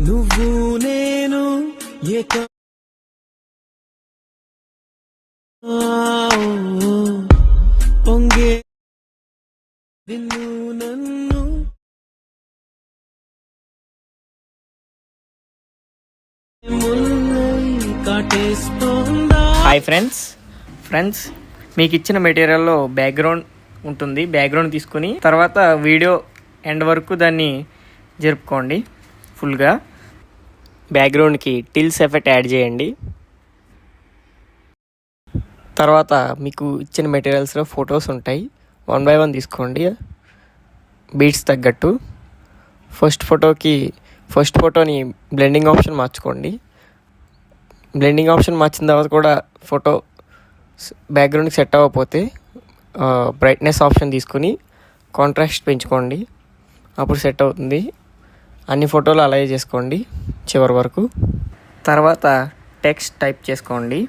నువ్వు నేను ఏక పొంగే నిన్ను నన్ను హాయ్ ఫ్రెండ్స్ మీకు ఇచ్చిన మెటీరియల్లో బ్యాక్గ్రౌండ్ ఉంటుంది. బ్యాక్గ్రౌండ్ తీసుకుని తర్వాత వీడియో ఎండ్ వరకు దాన్ని జరుపుకోండి. ఫుల్గా బ్యాక్గ్రౌండ్కి టిల్స్ ఎఫెక్ట్ యాడ్ చేయండి. తర్వాత మీకు ఇచ్చిన మెటీరియల్స్లో ఫొటోస్ ఉంటాయి, 1 by 1 తీసుకోండి బీట్స్ తగ్గట్టు. ఫస్ట్ ఫోటోని బ్లెండింగ్ ఆప్షన్ మార్చుకోండి. బ్లెండింగ్ ఆప్షన్ మార్చిన తర్వాత కూడా ఫోటో బ్యాక్గ్రౌండ్కి సెట్ అవ్వకపోతే బ్రైట్నెస్ ఆప్షన్ తీసుకుని కాంట్రాస్ట్ పెంచుకోండి, అప్పుడు సెట్ అవుతుంది. అన్ని ఫోటోలు అలాగే చేసుకోండి చివరి వరకు. తర్వాత టెక్స్ట్ టైప్ చేసుకోండి,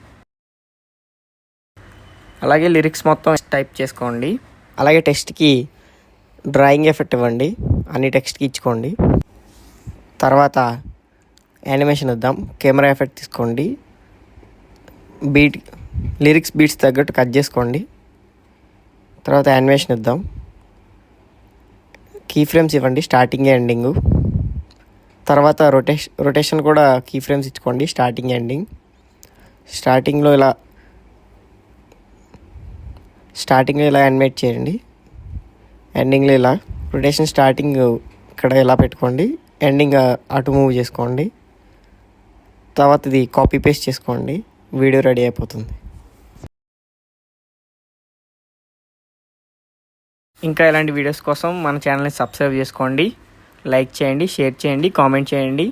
అలాగే లిరిక్స్ మొత్తం టైప్ చేసుకోండి. అలాగే టెక్స్ట్కి డ్రాయింగ్ ఎఫెక్ట్ ఇవ్వండి, అన్ని టెక్స్ట్కి ఇచ్చుకోండి. తర్వాత యానిమేషన్ ఇద్దాం. కెమెరా ఎఫెక్ట్ తీసుకోండి, లిరిక్స్ బీట్స్ తగ్గట్టు కట్ చేసుకోండి. తర్వాత యానిమేషన్ ఇద్దాం. కీ ఫ్రేమ్స్ ఇవ్వండి, స్టార్టింగ్ ఎండింగ్. తర్వాత రొటేషన్ కూడా కీ ఫ్రేమ్స్ ఇచ్చుకోండి, స్టార్టింగ్ ఎండింగ్. స్టార్టింగ్లో ఇలా యానిమేట్ చేయండి, ఎండింగ్లో ఇలా. రొటేషన్ స్టార్టింగ్ ఇక్కడ ఇలా పెట్టుకోండి, ఎండింగ్ అటు మూవ్ చేసుకోండి. తర్వాత ఇది కాపీ పేస్ట్ చేసుకోండి, వీడియో రెడీ అయిపోతుంది. ఇంకా ఇలాంటి వీడియోస్ కోసం మన ఛానల్ని సబ్స్క్రైబ్ చేసుకోండి, లైక్ చేయండి, షేర్ చేయండి, కామెంట్ చేయండి.